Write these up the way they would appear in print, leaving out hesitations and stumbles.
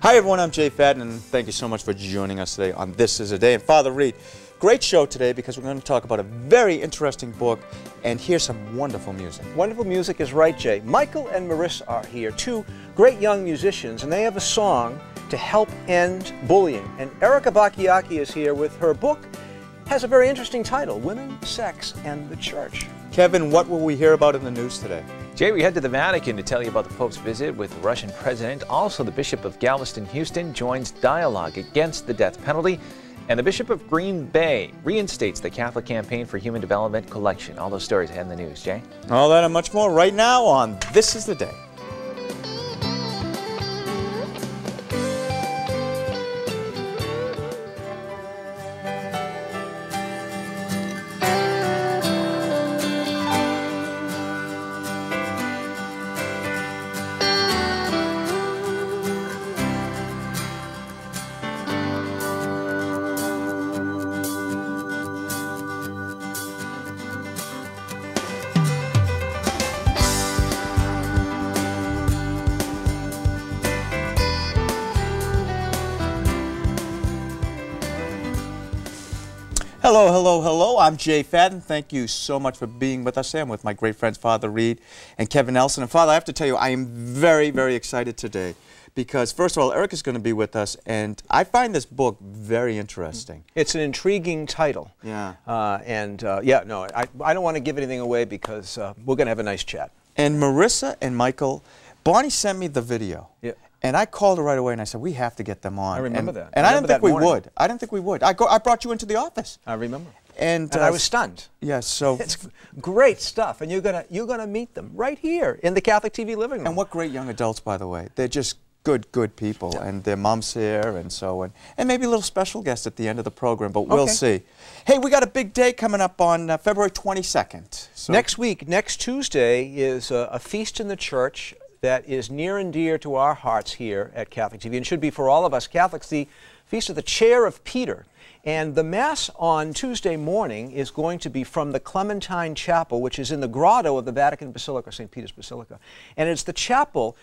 Hi everyone, I'm Jay Fadden, and thank you so much for joining us today on This Is a Day. And Father Reed, great show today because we're going to talk about a very interesting book and hear some wonderful music. Wonderful music is right, Jay. Michael and Marisa are here, two great young musicians, and they have a song to help end bullying. And Erika Bachiochi is here with her book. Has a very interesting title, Women, Sex, and the Church. Kevin, what will we hear about in the news today? Jay, we head to the Vatican to tell you about the Pope's visit with the Russian president. Also, the Bishop of Galveston, Houston joins dialogue against the death penalty. And the Bishop of Green Bay reinstates the Catholic Campaign for Human Development collection. All those stories ahead in the news, Jay. All that and much more right now on This Is the Day. Hello, hello, hello. I'm Jay Fadden. Thank you so much for being with us. I'm with my great friends, Father Reed and Kevin Nelson. And Father, I have to tell you, I am very, very excited today because, first of all, Erika's going to be with us, and I find this book very interesting. It's an intriguing title. Yeah. I don't want to give anything away because we're going to have a nice chat. And Marisa and Michael, Bonnie sent me the video. Yeah. And I called her right away and I said, we have to get them on. I remember that. And I didn't think we would. I didn't think we would. I brought you into the office. I remember. And I was stunned. Yes, so it's great stuff, and you're gonna meet them right here in the Catholic TV living room. And what great young adults, by the way. They're just good people, yeah. And their mom's here, and so on. And maybe a little special guest at the end of the program, but we'll see. Hey, we got a big day coming up on February 22nd. So next week, next Tuesday, is a feast in the church that is near and dear to our hearts here at Catholic TV, and should be for all of us Catholics, the Feast of the Chair of Peter. And the Mass on Tuesday morning is going to be from the Clementine Chapel, which is in the grotto of the Vatican Basilica, St. Peter's Basilica. And it's the chapel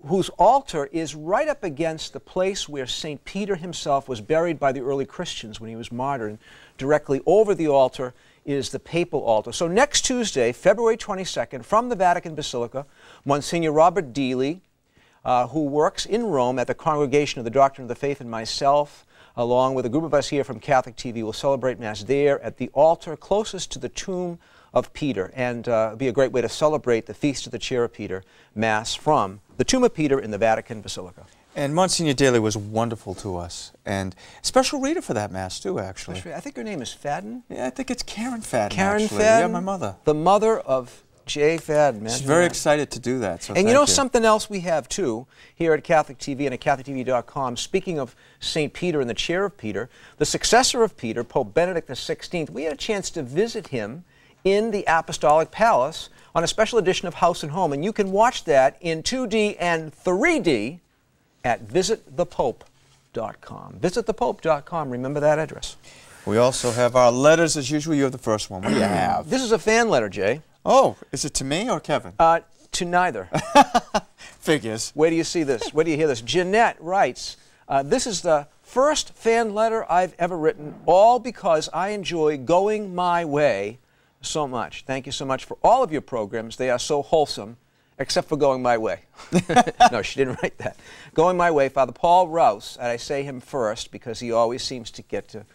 whose altar is right up against the place where St. Peter himself was buried by the early Christians when he was martyred. And directly over the altar is the papal altar. So next Tuesday, February 22nd, from the Vatican Basilica, Monsignor Robert Dealey, who works in Rome at the Congregation of the Doctrine of the Faith, and myself, along with a group of us here from Catholic TV, will celebrate Mass there at the altar closest to the tomb of Peter. And it'll be a great way to celebrate the Feast of the Chair of Peter, Mass from the tomb of Peter in the Vatican Basilica. And Monsignor Daly was wonderful to us, and special reader for that Mass too, actually. I think her name is Fadden. Yeah, I think it's Karen Fadden. Karen actually. Fadden? Yeah, my mother. The mother of Jay Fadden. She's very excited to do that. So and you know something else we have too here at Catholic TV and at CatholicTV.com. Speaking of St. Peter and the Chair of Peter, the successor of Peter, Pope Benedict XVI, we had a chance to visit him in the Apostolic Palace on a special edition of House and Home, and you can watch that in 2D and 3D at visitthepope.com. Visitthepope.com. Remember that address. We also have our letters as usual. You have the first one. What do you have? This is a fan letter, Jay. Oh, is it to me or Kevin? To neither. Figures. Where do you see this? Where do you hear this? Jeanette writes, this is the first fan letter I've ever written, all because I enjoy Going My Way so much. Thank you so much for all of your programs. They are so wholesome, except for Going My Way. No, she didn't write that. Going My Way, Father Paul Rouse, and I say him first because he always seems to get to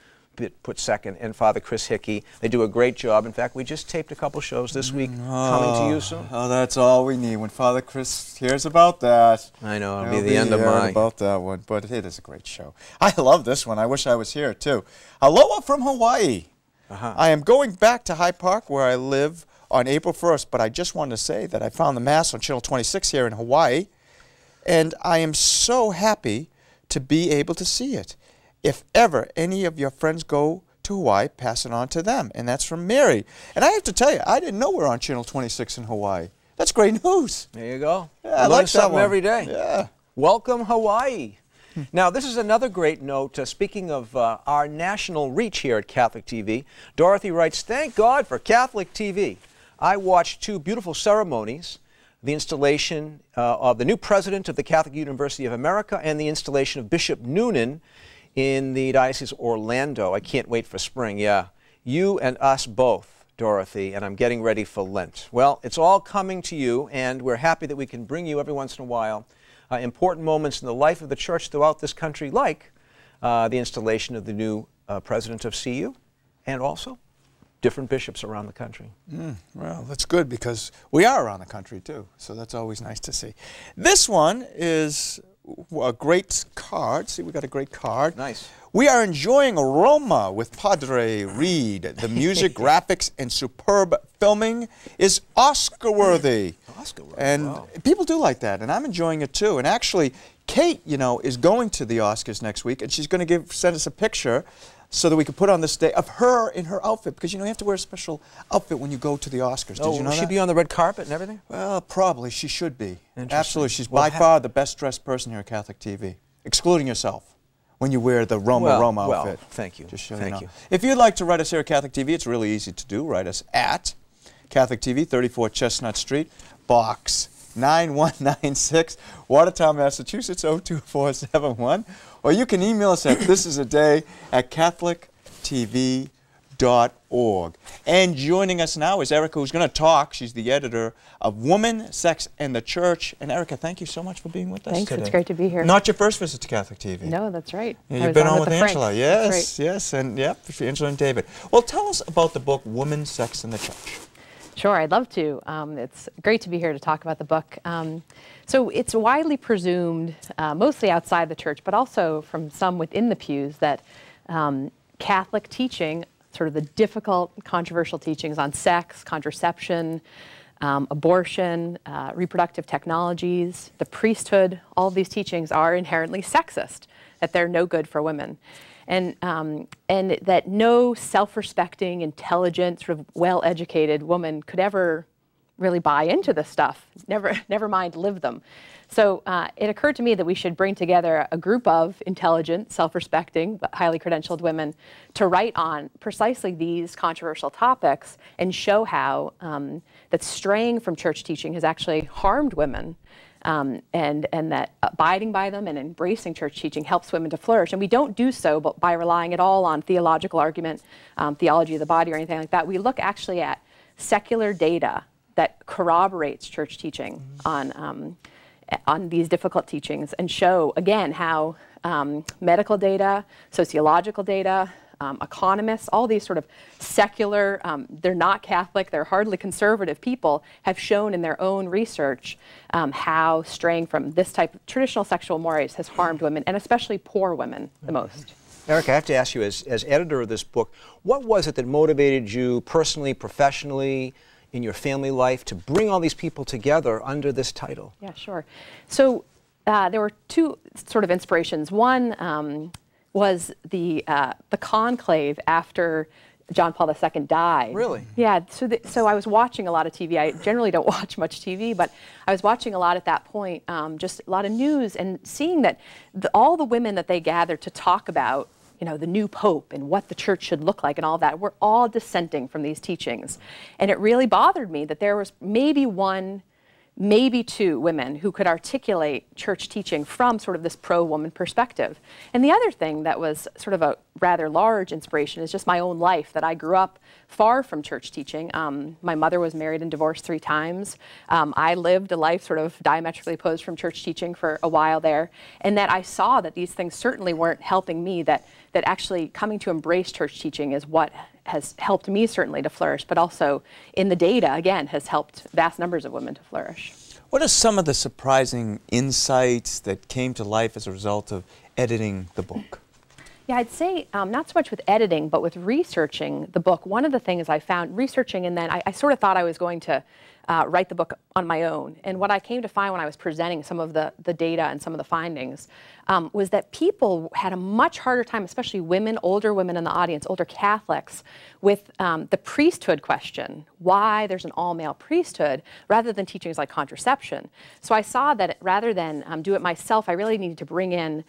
put second, and Father Chris Hickey. They do a great job. In fact, we just taped a couple shows this week, coming to you soon. Oh, that's all we need. When Father Chris hears about that, I know, it'll be the end of mine. About that one, but it is a great show. I love this one. I wish I was here, too. Aloha from Hawaii. I am going back to Hyde Park, where I live, on April 1st, but I just wanted to say that I found the Mass on Channel 26 here in Hawaii, and I am so happy to be able to see it. If ever any of your friends go to Hawaii, pass it on to them. And that's from Mary. And I have to tell you, I didn't know we're on Channel 26 in Hawaii. That's great news. There you go. Yeah, I like something that every day. Yeah. Welcome, Hawaii. Now, this is another great note. Speaking of our national reach here at Catholic TV, Dorothy writes, thank God for Catholic TV. I watched two beautiful ceremonies the installation of the new president of the Catholic University of America and the installation of Bishop Noonan in the Diocese of Orlando. I can't wait for spring, yeah. You and us both, Dorothy, and I'm getting ready for Lent. Well, it's all coming to you, and we're happy that we can bring you every once in a while important moments in the life of the Church throughout this country, like the installation of the new president of CU, and also different bishops around the country. Well, that's good because we are around the country too, so that's always nice to see. This one is a great card. See, we got a great card. Nice. We are enjoying Roma with Padre Reed. The music, graphics, and superb filming is Oscar-worthy. Oscar-worthy, and wow. People do like that, and I'm enjoying it too. And actually, Kate, you know, is going to the Oscars next week, and she's going to send us a picture so that we can put on this day of her in her outfit, because you know you have to wear a special outfit when you go to the Oscars. Did you know will she that? be on the red carpet and everything? Well, probably she should be. Absolutely, she's by far the best dressed person here at Catholic TV, excluding yourself, when you wear the Roma outfit. Well, thank you. Just so thank you know. you. If you'd like to write us here at Catholic TV, it's really easy to do. Write us at Catholic TV, 34 Chestnut Street, Box 9196, Watertown, Massachusetts, 02471. Or you can email us at thisisaday@catholictv.org. And joining us now is Erika, who's going to talk. She's the editor of Woman, Sex, and the Church. And Erika, thank you so much for being with us Thanks, today. It's great to be here. Not your first visit to Catholic TV. No, that's right. Yeah, you've been on with the Angela. Frank. Yes, yes, and yep, Angela and David. Well, tell us about the book, Woman, Sex, and the Church. Sure, I'd love to. It's great to be here to talk about the book. So it's widely presumed, mostly outside the church, but also from some within the pews, that Catholic teaching, sort of the difficult, controversial teachings on sex, contraception, abortion, reproductive technologies, the priesthood, all of these teachings are inherently sexist, that they're no good for women. And that no self-respecting, intelligent, sort of well-educated woman could ever really buy into this stuff, never mind live them. So it occurred to me that we should bring together a group of intelligent, self-respecting, but highly credentialed women to write on precisely these controversial topics and show how that straying from church teaching has actually harmed women. And that abiding by them and embracing church teaching helps women to flourish. And we don't do so by relying at all on theological argument, theology of the body or anything like that. We look actually at secular data that corroborates church teaching on these difficult teachings and show, again, how medical data, sociological data, economists, all these sort of secular, they're not Catholic, they're hardly conservative people, have shown in their own research how straying from this type of traditional sexual mores has harmed women, and especially poor women the most. Erika, I have to ask you, as editor of this book, what was it that motivated you personally, professionally, in your family life to bring all these people together under this title? Yeah, sure. So there were two sort of inspirations. One was the conclave after John Paul II died. Really? Yeah, so I was watching a lot of TV. I generally don't watch much TV, but I was watching a lot at that point, just a lot of news, and seeing that all the women that they gathered to talk about, you know, the new pope and what the church should look like and all that, were all dissenting from these teachings. And it really bothered me that there was maybe one, maybe two women who could articulate church teaching from sort of this pro-woman perspective. And the other thing that was sort of a rather large inspiration is just my own life, that I grew up far from church teaching. My mother was married and divorced 3 times. I lived a life sort of diametrically opposed from church teaching for a while there, and that I saw that these things certainly weren't helping me, that actually coming to embrace church teaching is what has helped me certainly to flourish, but also in the data, again, has helped vast numbers of women to flourish. What are some of the surprising insights that came to life as a result of editing the book? Yeah, I'd say not so much with editing, but with researching the book. One of the things I found researching, and then I sort of thought I was going to write the book on my own. And what I came to find when I was presenting some of the data and some of the findings was that people had a much harder time, especially women, older women in the audience, older Catholics, with the priesthood question, why there's an all-male priesthood, rather than teachings like contraception. So I saw that rather than do it myself, I really needed to bring in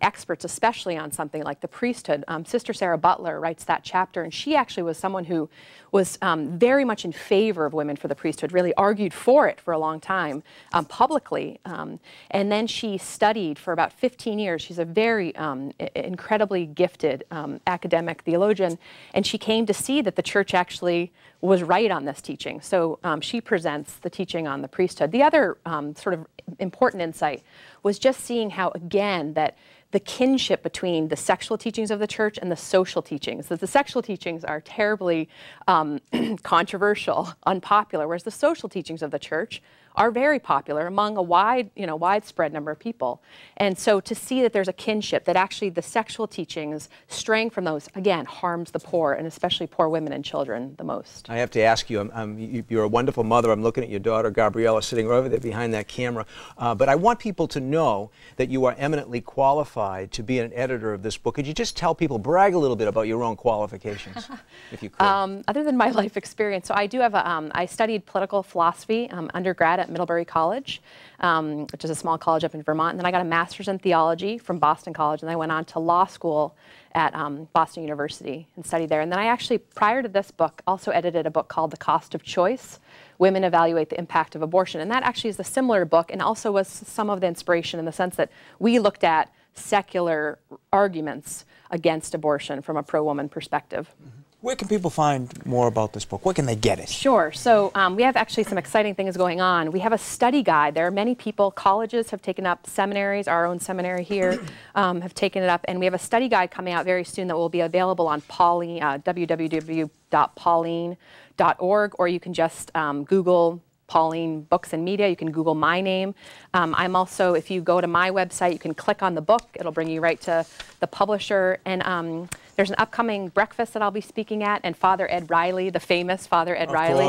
experts, especially on something like the priesthood. Sister Sarah Butler writes that chapter, and she actually was someone who was very much in favor of women for the priesthood, really argued for it for a long time publicly. And then she studied for about 15 years. She's a very incredibly gifted academic theologian, and she came to see that the church actually was right on this teaching. So she presents the teaching on the priesthood. The other sort of important insight was just seeing how, again, that the kinship between the sexual teachings of the church and the social teachings. That the sexual teachings are terribly controversial, unpopular, whereas the social teachings of the church are very popular among a widespread number of people. And so to see that there's a kinship, that actually the sexual teachings straying from those, again, harms the poor, and especially poor women and children the most. I have to ask you, you're a wonderful mother. I'm looking at your daughter, Gabriella, sitting over there behind that camera. But I want people to know that you are eminently qualified to be an editor of this book. Could you just tell people, brag a little bit about your own qualifications, if you could? Other than my life experience, so I do have I studied political philosophy undergrad at Middlebury College, which is a small college up in Vermont. And then I got a master's in theology from Boston College, and I went on to law school at Boston University and studied there. And then I actually, prior to this book, also edited a book called The Cost of Choice: Women Evaluate the Impact of Abortion. And that actually is a similar book, and also was some of the inspiration in the sense that we looked at secular arguments against abortion from a pro-woman perspective. Where can people find more about this book? Where can they get it? Sure. So we have actually some exciting things going on. We have a study guide. There are many people, colleges have taken up, seminaries, our own seminary here have taken it up, and we have a study guide coming out very soon that will be available on Pauline, www.pauline.org, or you can just Google Pauline Books and Media. You can Google my name. I'm also, if you go to my website, you can click on the book. It'll bring you right to the publisher. And there's an upcoming breakfast that I'll be speaking at, and Father Ed Riley, the famous Father Ed Riley,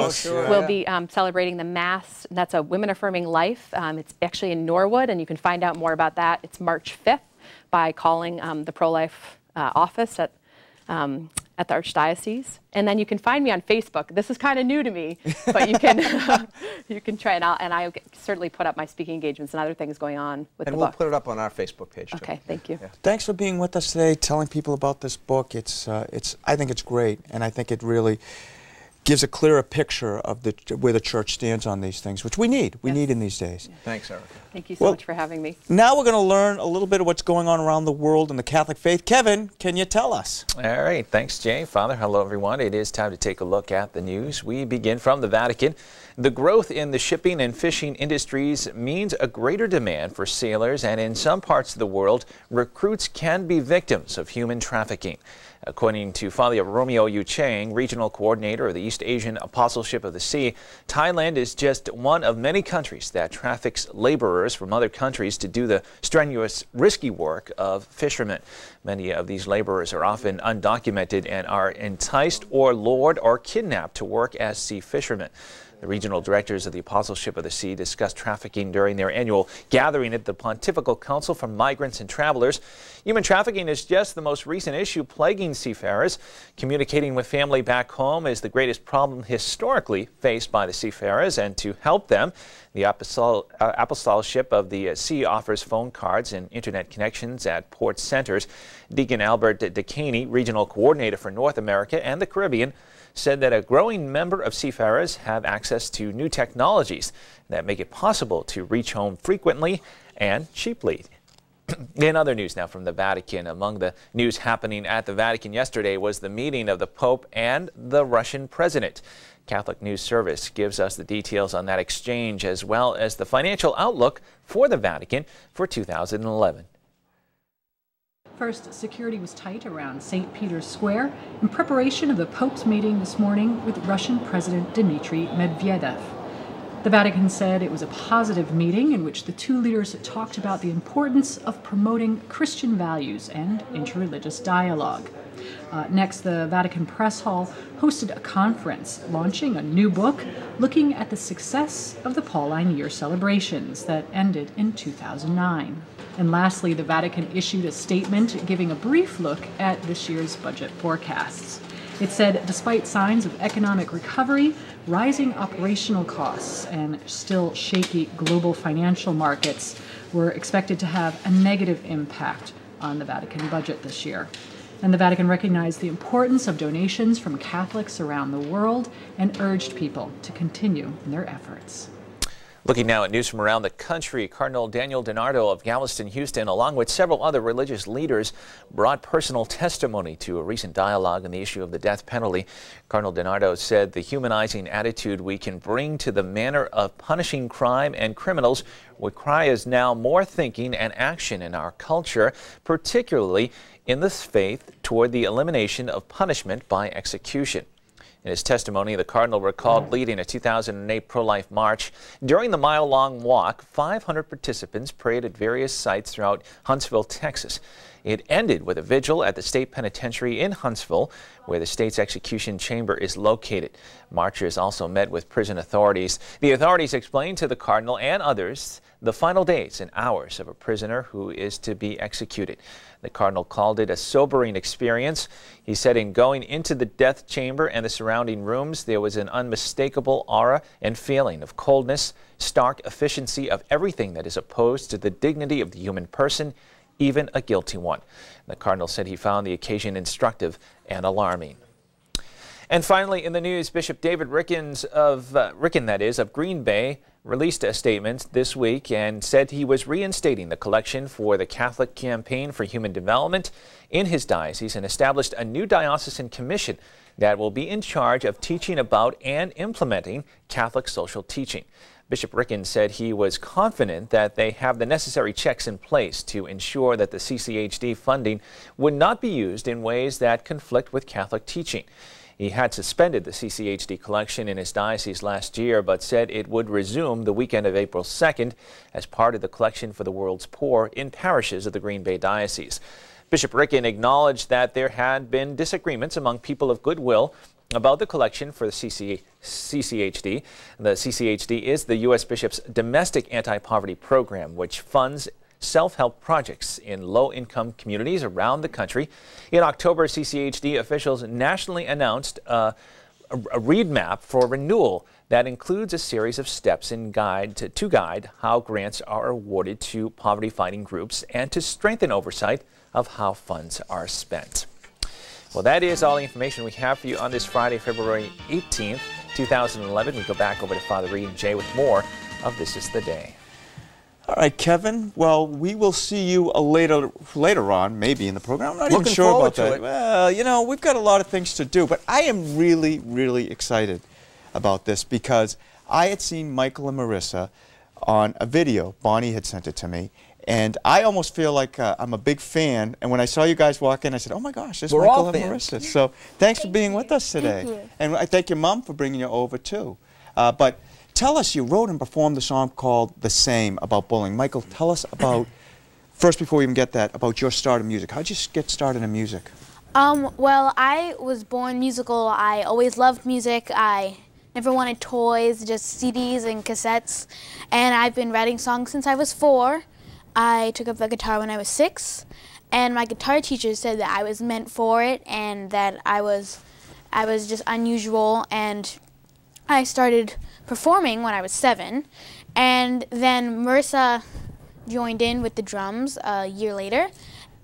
will be celebrating the Mass. That's a Women Affirming Life. It's actually in Norwood, and you can find out more about that. It's March 5th by calling the pro-life office at the Archdiocese. And then you can find me on Facebook. This is kind of new to me, but you can you can try it out. And I certainly put up my speaking engagements and other things going on with the book. And we'll put it up on our Facebook page, too. Okay, thank you. Yeah. Thanks for being with us today, telling people about this book. I think it's great, and I think it really gives a clearer picture of where the church stands on these things, which we need. We need in these days. Yeah. Thanks, Erica. Thank you so much for having me. Now we're going to learn a little bit of what's going on around the world in the Catholic faith. Kevin, can you tell us? All right. Thanks, Jay. Father, hello, everyone. It is time to take a look at the news. We begin from the Vatican. The growth in the shipping and fishing industries means a greater demand for sailors, and in some parts of the world, recruits can be victims of human trafficking. According to Father Romeo Yu Chang, regional coordinator of the East Asian Apostleship of the Sea, Thailand is just one of many countries that traffics laborers from other countries to do the strenuous, risky work of fishermen. Many of these laborers are often undocumented and are enticed or lured or kidnapped to work as sea fishermen. The regional directors of the Apostleship of the Sea discussed trafficking during their annual gathering at the Pontifical Council for Migrants and Travelers. Human trafficking is just the most recent issue plaguing seafarers. Communicating with family back home is the greatest problem historically faced by the seafarers, and to help them, the Apostoleship of the Sea offers phone cards and internet connections at port centers. Deacon Albert DeCaney, regional coordinator for North America and the Caribbean, said that a growing number of seafarers have access to new technologies that make it possible to reach home frequently and cheaply. In other news now from the Vatican, among the news happening at the Vatican yesterday was the meeting of the Pope and the Russian president. Catholic News Service gives us the details on that exchange, as well as the financial outlook for the Vatican for 2011. First, security was tight around St. Peter's Square in preparation of the Pope's meeting this morning with Russian President Dmitry Medvedev. The Vatican said it was a positive meeting in which the two leaders talked about the importance of promoting Christian values and interreligious dialogue. Next, the Vatican Press Hall hosted a conference launching a new book looking at the success of the Pauline Year celebrations that ended in 2009. And lastly, the Vatican issued a statement giving a brief look at this year's budget forecasts. It said, despite signs of economic recovery, rising operational costs, and still shaky global financial markets were expected to have a negative impact on the Vatican budget this year. And the Vatican recognized the importance of donations from Catholics around the world and urged people to continue in their efforts. Looking now at news from around the country, Cardinal Daniel DiNardo of Galveston, Houston, along with several other religious leaders, brought personal testimony to a recent dialogue on the issue of the death penalty. Cardinal DiNardo said the humanizing attitude we can bring to the manner of punishing crime and criminals requires now more thinking and action in our culture, particularly in the faith toward the elimination of punishment by execution. In his testimony, the Cardinal recalled leading a 2008 pro-life march. During the mile-long walk, 500 participants prayed at various sites throughout Huntsville, Texas. It ended with a vigil at the state penitentiary in Huntsville, where the state's execution chamber is located. Marchers also met with prison authorities. The authorities explained to the Cardinal and others the final days and hours of a prisoner who is to be executed. The Cardinal called it a sobering experience. He said in going into the death chamber and the surrounding rooms, there was an unmistakable aura and feeling of coldness, stark efficiency of everything that is opposed to the dignity of the human person, even a guilty one. The Cardinal said he found the occasion instructive and alarming. And finally, in the news, Bishop David Ricken of Green Bay, released a statement this week and said he was reinstating the collection for the Catholic Campaign for Human Development in his diocese and established a new diocesan commission that will be in charge of teaching about and implementing Catholic social teaching. Bishop Ricken said he was confident that they have the necessary checks in place to ensure that the CCHD funding would not be used in ways that conflict with Catholic teaching. He had suspended the CCHD collection in his diocese last year, but said it would resume the weekend of April 2nd as part of the collection for the world's poor in parishes of the Green Bay Diocese. Bishop Ricken acknowledged that there had been disagreements among people of goodwill about the collection for the CCHD. The CCHD is the U.S. Bishop's domestic anti-poverty program, which funds self-help projects in low-income communities around the country. In October, CCHD officials nationally announced a read map for renewal that includes a series of steps to guide how grants are awarded to poverty-fighting groups and to strengthen oversight of how funds are spent. Well, that is all the information we have for you on this Friday, February 18th, 2011. We go back over to Father Reed and Jay with more of This Is the Day. All right, Kevin. Well, we will see you later on, maybe in the program. I'm not even sure about that. Well, you know, we've got a lot of things to do, but I am really, really excited about this because I had seen Michael and Marisa on a video. Bonnie had sent it to me, and I almost feel like I'm a big fan. And when I saw you guys walk in, I said, "Oh my gosh, there's Michael and Marisa." So thanks for being with us today. Thank you. And I thank your mom for bringing you over too. But tell us, you wrote and performed the song called "The Same" about bullying. Michael, tell us about, first before we even get that, about your start in music. How'd you get started in music? Well, I was born musical. I always loved music. I never wanted toys, just CDs and cassettes. And I've been writing songs since I was 4. I took up the guitar when I was 6. And my guitar teacher said that I was meant for it and that I was just unusual. And I started performing when I was 7, and then Marisa joined in with the drums a year later,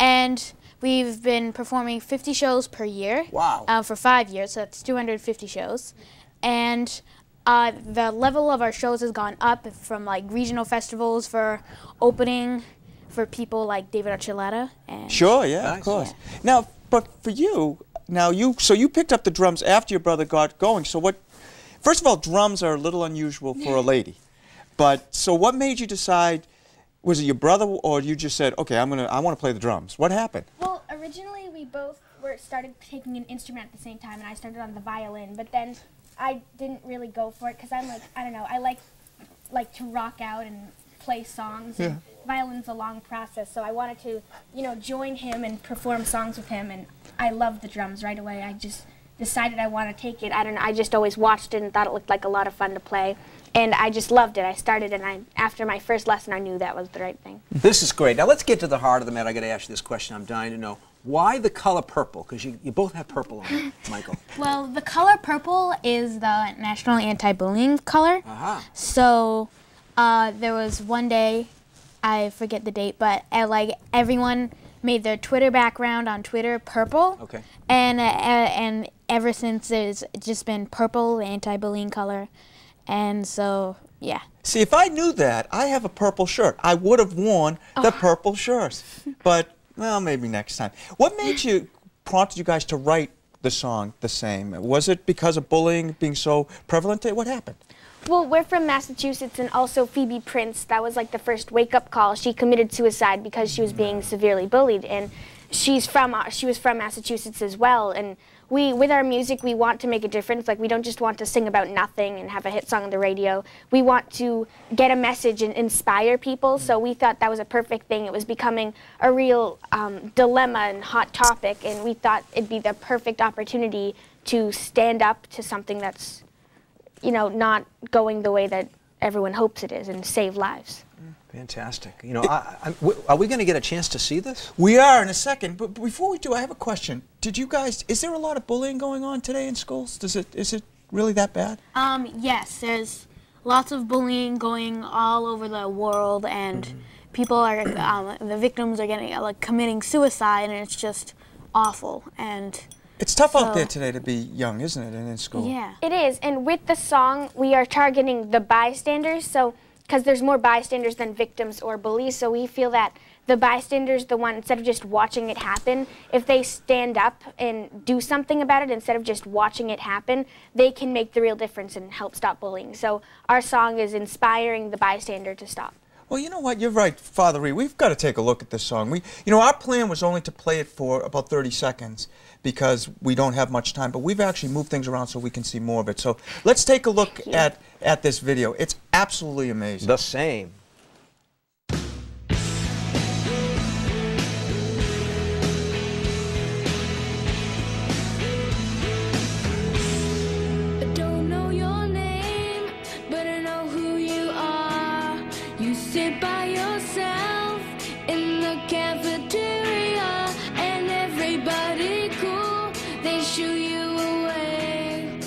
and we've been performing 50 shows per year. Wow. For 5 years, so that's 250 shows, and the level of our shows has gone up from like regional festivals for opening for people like David Archuleta. And sure, yeah, nice. Of course. Yeah. Now, but for you, so you picked up the drums after your brother got going. So what? First of all, drums are a little unusual for a lady. But so what made you decide? Was it your brother, or you just said, "Okay, I want to play the drums"? What happened? Well, originally we both started taking an instrument at the same time, and I started on the violin. But then I didn't really go for it because I'm like, I don't know, I like to rock out and play songs. Yeah. And violin's a long process, so I wanted to, join him and perform songs with him. And I loved the drums right away. I just decided I want to take it. I don't know, I just always watched it and thought it looked like a lot of fun to play. And I just loved it. I started, and after my first lesson, I knew that was the right thing. This is great. Now let's get to the heart of the matter. I got to ask you this question. I'm dying to know. Why the color purple? Because you both have purple on you, Michael. Well, the color purple is the national anti-bullying color. So there was one day, I forget the date, but everyone made their Twitter background on Twitter purple. Okay. And ever since it's just been purple, the anti-bullying color. And so, yeah. See, if I knew that, I have a purple shirt. I would have worn the purple shirt. But, well, maybe next time. What prompted you guys to write the song The Same? Was it because of bullying being so prevalent? What happened? Well, we're from Massachusetts, and also Phoebe Prince, that was like the first wake-up call. She committed suicide because she was being severely bullied, and she was from Massachusetts as well. And with our music, we want to make a difference. Like, we don't just want to sing about nothing and have a hit song on the radio. We want to get a message and inspire people, so we thought that was a perfect thing. It was becoming a real dilemma and hot topic, and we thought it'd be the perfect opportunity to stand up to something that's, you know, not going the way that everyone hopes it is, and save lives. Fantastic. You know, are we going to get a chance to see this? We are in a second, but before we do, I have a question. Did you guys, is there a lot of bullying going on today in schools? Is it really that bad? Yes, there's lots of bullying going all over the world, and people are, the victims are getting, like, committing suicide, and it's just awful. And it's tough out there today to be young, isn't it, and in school? Yeah. It is, and with the song, we are targeting the bystanders, so because there's more bystanders than victims or bullies, so we feel that the bystanders, the one, instead of just watching it happen, if they stand up and do something about it instead of just watching it happen, they can make the real difference and help stop bullying. So our song is inspiring the bystander to stop. Well, you know what? You're right, Father Reed. We've got to take a look at this song. You know, our plan was only to play it for about 30 seconds because we don't have much time, but we've actually moved things around so we can see more of it. So let's take a look at this video. It's absolutely amazing. The Same. Sit by yourself in the cafeteria, and everybody cool, they shoo you away.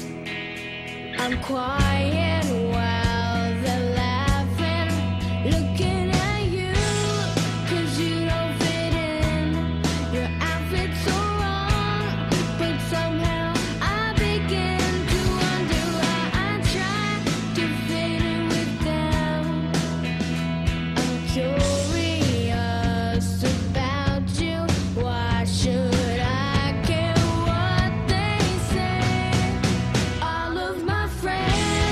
I'm quiet while they're laughing, looking at you, 'cause you don't fit in. Your outfit's so wrong, but somehow I begin to wonder why I try to fit in with them. Curious about you, why should I care what they say? All of my friends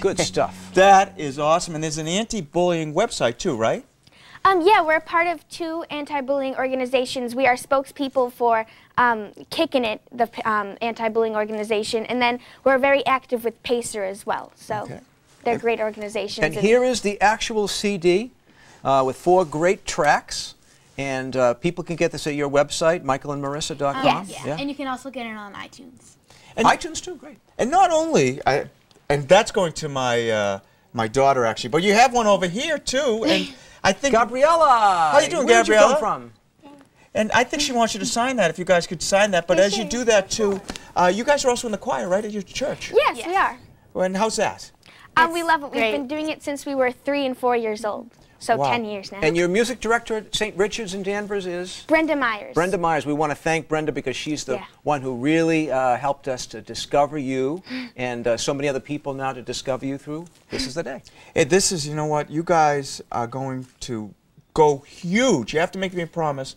Good stuff. That is awesome. And there's an anti-bullying website too, right? Yeah, we're a part of 2 anti-bullying organizations. We are spokespeople for Kickin' It, the anti-bullying organization, and then we're very active with Pacer as well. So they're great organizations. And here is the actual CD with 4 great tracks. And people can get this at your website, michaelandmarissa.com. Yes. Yeah. And you can also get it on iTunes. And iTunes too, great. And not only, and that's going to my my daughter actually, but you have one over here too. And I think Gabriella! How you doing, Where Gabriella? Did you come from? And I think she wants you to sign that, if you guys could sign that. But as you do that too, you guys are also in the choir, right, at your church? Yes, we are. And how's that? We love it. We've been doing it since we were 3 and 4 years old. So 10 years now. And your music director at St. Richard's in Danvers is? Brenda Myers. Brenda Myers. We want to thank Brenda because she's the one who really helped us to discover you and so many other people now to discover you through This Is the Day. This is, you know what, you guys are going to go huge. You have to make me a promise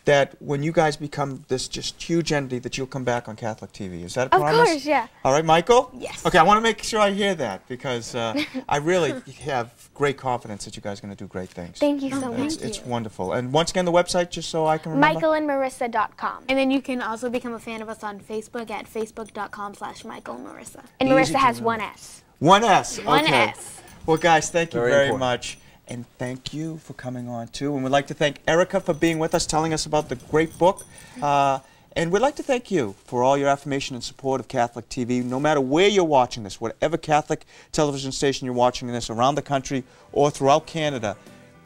that when you guys become this just huge entity that you'll come back on Catholic TV. Is that a promise? Of course, yeah. All right, Michael? Yes. Okay, I want to make sure I hear that because I really have great confidence that you guys are going to do great things. Thank you so much. It's wonderful. And once again, the website, just so I can remember? michaelandmarissa.com. And then you can also become a fan of us on Facebook at facebook.com/michaelandmarissa. And Marissa has 1 S. 1 S. Okay. 1 S. Well, guys, thank you very important. much. And thank you for coming on, too. And we'd like to thank Erica for being with us, telling us about the great book. And we'd like to thank you for all your affirmation and support of Catholic TV. No matter where you're watching this, whatever Catholic television station you're watching this, around the country or throughout Canada,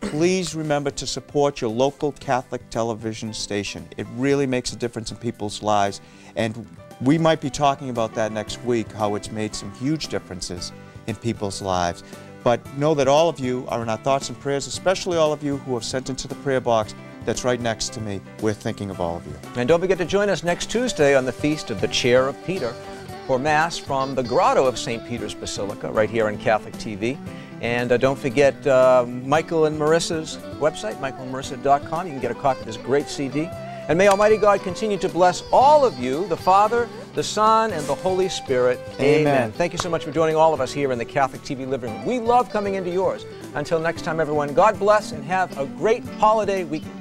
please remember to support your local Catholic television station. It really makes a difference in people's lives. And we might be talking about that next week, how it's made some huge differences in people's lives. But know that all of you are in our thoughts and prayers, especially all of you who have sent into the prayer box that's right next to me. We're thinking of all of you. And don't forget to join us next Tuesday on the Feast of the Chair of Peter for Mass from the Grotto of St. Peter's Basilica, right here on Catholic TV. And don't forget Michael and Marissa's website, michaelandmarissa.com. You can get a copy of this great CD. And may Almighty God continue to bless all of you, the Father, the Son, and the Holy Spirit. Amen. Thank you so much for joining all of us here in the Catholic TV living room. We love coming into yours. Until next time, everyone, God bless and have a great holiday weekend.